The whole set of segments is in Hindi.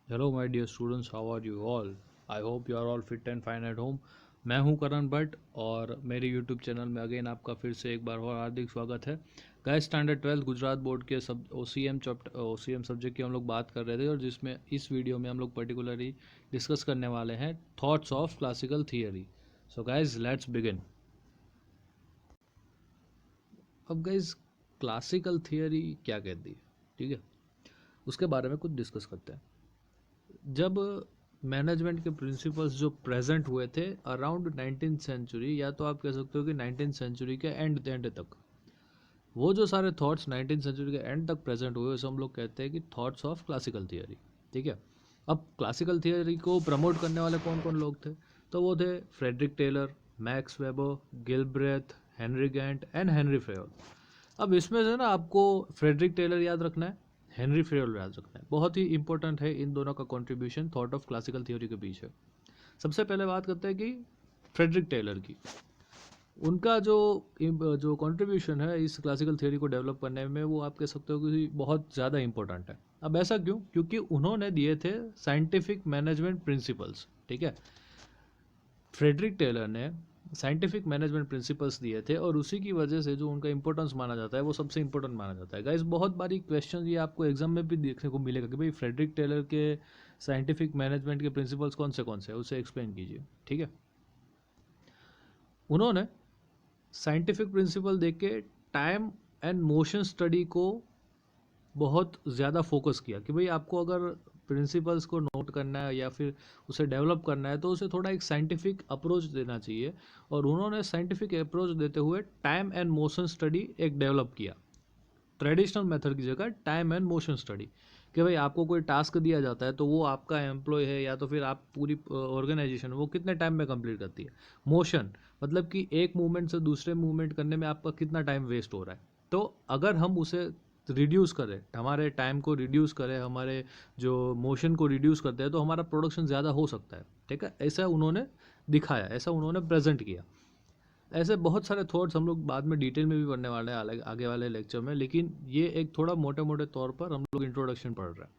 Hello my dear students, how are you all? I hope you are all fit and fine at home. मैं हूं करण भट्ट और मेरे यूट्यूब चैनल में अगेन आपका फिर से एक बार और हार्दिक स्वागत है। गाइस, स्टैंडर्ड 12 गुजरात बोर्ड के सब ओ सी एम सब्जेक्ट की हम लोग बात कर रहे थे और जिसमें इस वीडियो में हम लोग पर्टिकुलरली डिस्कस करने वाले हैं thoughts of classical theory. So guys, let's begin. अब गाइज, क्लासिकल थियरी क्या कहती है, ठीक है, उसके बारे में कुछ डिस्कस करते हैं। जब मैनेजमेंट के प्रिंसिपल्स जो प्रेजेंट हुए थे अराउंड 19th सेंचुरी, या तो आप कह सकते हो कि 19th सेंचुरी के एंड तक, वो जो सारे थॉट्स 19th सेंचुरी के एंड तक प्रेजेंट हुए उसे हम लोग कहते हैं कि थॉट्स ऑफ क्लासिकल थियरी। ठीक है। अब क्लासिकल थियरी को प्रमोट करने वाले कौन कौन लोग थे? तो वो थे Frederick Taylor, Max Weber, Gilbreth, Henry Gantt and Henry Fayol. अब इसमें से ना आपको फ्रेडरिक टेलर याद रखना है, हेनरी फेयोल याद रखना है। बहुत ही इंपॉर्टेंट है इन दोनों का contribution thought of classical theory के पीछे। सबसे पहले बात करते हैं कि फ्रेडरिक टेलर की। उनका जो कंट्रीब्यूशन है इस क्लासिकल थ्योरी को डेवलप करने में, वो आप कह सकते हो कि बहुत ज़्यादा इंपॉर्टेंट है। अब ऐसा क्यों? क्योंकि उन्होंने दिए थे साइंटिफिक मैनेजमेंट प्रिंसिपल्स। ठीक है। फ्रेडरिक टेलर ने साइंटिफिक मैनेजमेंट प्रिंसिपल्स दिए थे और उसी की वजह से जो उनका इंपॉर्टेंस माना जाता है वो सबसे इंपॉर्टेंट माना जाता है। गाइस, बहुत बारी क्वेश्चन ये आपको एग्जाम में भी देखने को मिलेगा कि भाई फ्रेडरिक टेलर के साइंटिफिक मैनेजमेंट के प्रिंसिपल्स कौन से हैं, उसे एक्सप्लेन कीजिए। ठीक है। उन्होंने साइंटिफिक प्रिंसिपल देख के टाइम एंड मोशन स्टडी को बहुत ज़्यादा फोकस किया कि भाई आपको अगर प्रिंसिपल्स को नोट करना है या फिर उसे डेवलप करना है तो उसे थोड़ा एक साइंटिफिक अप्रोच देना चाहिए। और उन्होंने साइंटिफिक अप्रोच देते हुए टाइम एंड मोशन स्टडी एक डेवलप किया, ट्रेडिशनल मेथड की जगह टाइम एंड मोशन स्टडी। कि भाई आपको कोई टास्क दिया जाता है तो वो आपका एम्प्लॉय है या तो फिर आप पूरी ऑर्गेनाइजेशन वो कितने टाइम में कंप्लीट करती है। मोशन मतलब कि एक मूवमेंट से दूसरे मूवमेंट करने में आपका कितना टाइम वेस्ट हो रहा है। तो अगर हम उसे रिड्यूस करें, हमारे टाइम को रिड्यूस करें, हमारे जो मोशन को रिड्यूस करते हैं तो हमारा प्रोडक्शन ज़्यादा हो सकता है। ठीक है। ऐसा उन्होंने दिखाया, ऐसा उन्होंने प्रेजेंट किया। ऐसे बहुत सारे थॉट्स हम लोग बाद में डिटेल में भी पढ़ने वाले हैं आगे वाले लेक्चर में, लेकिन ये एक थोड़ा मोटे मोटे तौर पर हम लोग इंट्रोडक्शन पढ़ रहे हैं।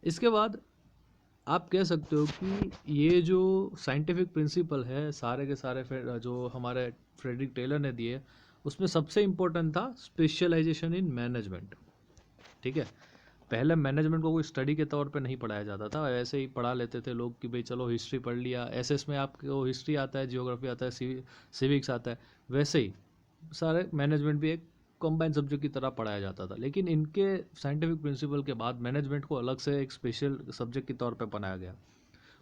इसके बाद आप कह सकते हो कि ये जो साइंटिफिक प्रिंसिपल है सारे के सारे जो हमारे फ्रेडरिक टेलर ने दिए, उसमें सबसे इम्पोर्टेंट था स्पेशलाइजेशन इन मैनेजमेंट। ठीक है। पहले मैनेजमेंट को कोई स्टडी के तौर पे नहीं पढ़ाया जाता था, ऐसे ही पढ़ा लेते थे लोग कि भाई चलो हिस्ट्री पढ़ लिया, एसएस में आपको हिस्ट्री आता है, जियोग्राफी आता है, सिविक्स आता है, वैसे ही सारे मैनेजमेंट भी एक कंबाइंड सब्जेक्ट की तरह पढ़ाया जाता था। लेकिन इनके साइंटिफिक प्रिंसिपल के बाद मैनेजमेंट को अलग से एक स्पेशल सब्जेक्ट के तौर पर बनाया गया।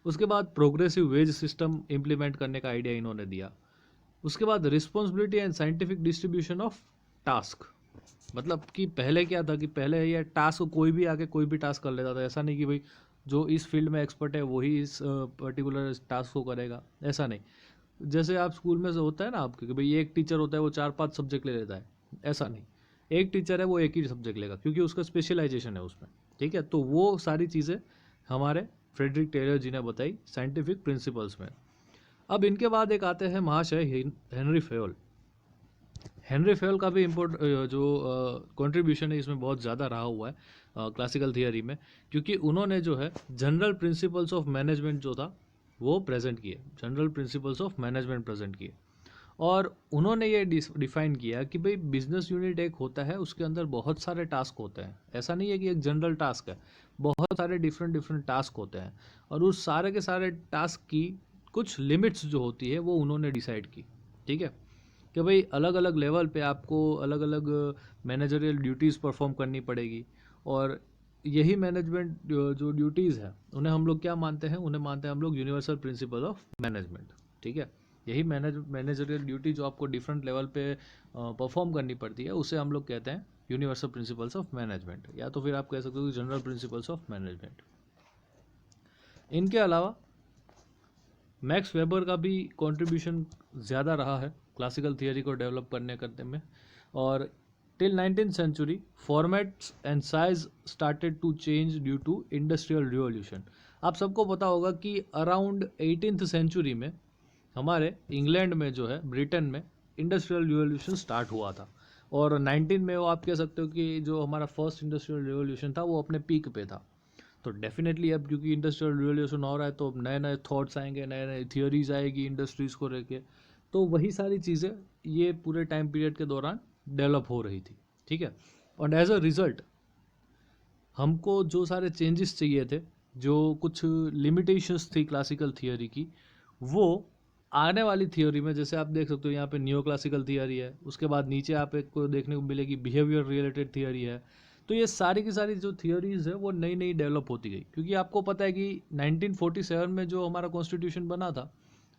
उसके बाद प्रोग्रेसिव वेज सिस्टम इम्प्लीमेंट करने का आइडिया इन्होंने दिया। उसके बाद responsibility and scientific distribution of task. मतलब कि पहले क्या था कि पहले ये टास्क कोई भी आके कोई भी टास्क कर लेता था। ऐसा नहीं कि भाई जो इस फील्ड में एक्सपर्ट है वही इस पर्टिकुलर टास्क को करेगा, ऐसा नहीं। जैसे आप स्कूल में से होता है ना आपके कि भाई एक टीचर होता है वो 4-5 सब्जेक्ट ले लेता है, ऐसा नहीं। एक टीचर है वो एक ही सब्जेक्ट लेगा क्योंकि उसका स्पेशलाइजेशन है उसमें। ठीक है। तो वो सारी चीज़ें हमारे फ्रेडरिक टेलर जी ने बताई साइंटिफिक प्रिंसिपल्स में। अब इनके बाद एक आते हैं महाशय हेनरी फेयोल। हेनरी फेयल का भी इम्पोर्ट जो कंट्रीब्यूशन है इसमें बहुत ज़्यादा रहा हुआ है क्लासिकल थियरी में, क्योंकि उन्होंने जो है जनरल प्रिंसिपल्स ऑफ मैनेजमेंट जो था वो प्रेजेंट किए, general principles of management present किए। और उन्होंने ये डिफाइन किया कि भाई बिजनेस यूनिट एक होता है, उसके अंदर बहुत सारे टास्क होते हैं। ऐसा नहीं है कि एक जनरल टास्क है, बहुत सारे डिफरेंट डिफरेंट टास्क होते हैं। और उस सारे के सारे टास्क की कुछ लिमिट्स जो होती है वो उन्होंने डिसाइड की। ठीक है। कि भाई अलग अलग लेवल पे आपको अलग अलग मैनेजरियल ड्यूटीज़ परफॉर्म करनी पड़ेगी। और यही मैनेजमेंट जो ड्यूटीज़ है उन्हें हम लोग क्या मानते हैं? उन्हें मानते हैं हम लोग यूनिवर्सल प्रिंसिपल ऑफ मैनेजमेंट। ठीक है। यही मैनेजरियल ड्यूटी जो आपको डिफरेंट लेवल पे परफॉर्म करनी पड़ती है उसे हम लोग कहते हैं यूनिवर्सल प्रिंसिपल्स ऑफ मैनेजमेंट, या तो फिर आप कह सकते हो जनरल प्रिंसिपल्स ऑफ मैनेजमेंट। इनके अलावा मैक्स वेबर का भी कंट्रीब्यूशन ज़्यादा रहा है क्लासिकल थियरी को डेवलप करने में। और till 19th century formats and size started to change due to industrial revolution. आप सबको पता होगा कि अराउंड 18th सेंचुरी में हमारे इंग्लैंड में जो है, ब्रिटेन में इंडस्ट्रियल रिवॉल्यूशन स्टार्ट हुआ था। और 19 में वो आप कह सकते हो कि जो हमारा फर्स्ट इंडस्ट्रियल रिवॉल्यूशन था वो अपने पीक पे था। तो डेफिनेटली अब क्योंकि इंडस्ट्रियल रिवोल्यूशन हो रहा है तो अब नए नए थॉट्स आएंगे, नए नए थियोरीज आएगी इंडस्ट्रीज़ को लेके, तो वही सारी चीज़ें ये पूरे टाइम पीरियड के दौरान डेवलप हो रही थी, ठीक है। और एज अ रिज़ल्ट हमको जो सारे चेंजेस चाहिए थे, जो कुछ लिमिटेशंस थी क्लासिकल थियोरी की, वो आने वाली थियोरी में, जैसे आप देख सकते हो यहाँ पे नियो क्लासिकल थियोरी है, उसके बाद नीचे आप एक को देखने को मिलेगी बिहेवियर रिलेटेड थियोरी है। तो ये सारी की सारी जो थियोरीज है वो नई नई डेवलप होती गई, क्योंकि आपको पता है कि 1947 में जो हमारा कॉन्स्टिट्यूशन बना था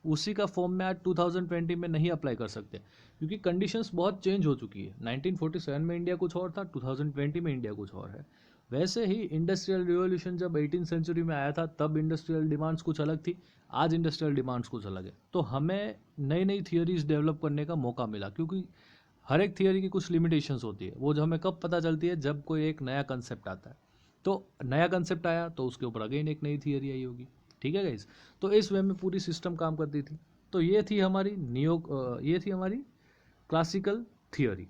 उसी का फॉर्म में आज 2020 में नहीं अप्लाई कर सकते, क्योंकि कंडीशंस बहुत चेंज हो चुकी है। 1947 में इंडिया कुछ और था, 2020 में इंडिया कुछ और है। वैसे ही इंडस्ट्रियल रिवॉल्यूशन जब 18 सेंचुरी में आया था तब इंडस्ट्रियल डिमांड्स कुछ अलग थी, आज इंडस्ट्रियल डिमांड्स कुछ अलग है। तो हमें नई नई थियोरीज डेवलप करने का मौका मिला, क्योंकि हर एक थियोरी की कुछ लिमिटेशंस होती है, वो जो हमें कब पता चलती है जब कोई एक नया कंसेप्ट आता है। तो नया कंसेप्ट आया तो उसके ऊपर अगेन एक नई थियोरी आई होगी, ठीक है गाइस। तो इस वे में पूरी सिस्टम काम करती थी। तो ये थी हमारी क्लासिकल थियोरी,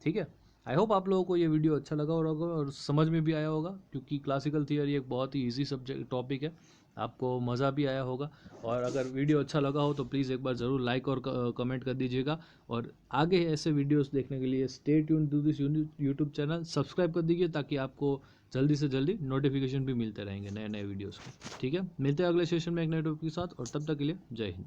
ठीक है। आई होप आप लोगों को ये वीडियो अच्छा लगा होगा और समझ में भी आया होगा, क्योंकि क्लासिकल थियोरी एक बहुत ही इजी सब्जेक्ट टॉपिक है, आपको मज़ा भी आया होगा। और अगर वीडियो अच्छा लगा हो तो प्लीज़ एक बार ज़रूर लाइक और कमेंट कर दीजिएगा। और आगे ऐसे वीडियोस देखने के लिए stay tune to this YouTube channel, subscribe कर दीजिए ताकि आपको जल्दी से जल्दी नोटिफिकेशन भी मिलते रहेंगे नए नए वीडियोज़ के, ठीक है। मिलते हैं अगले सेशन में एक नए टॉपिक के साथ, और तब तक के लिए जय हिंद।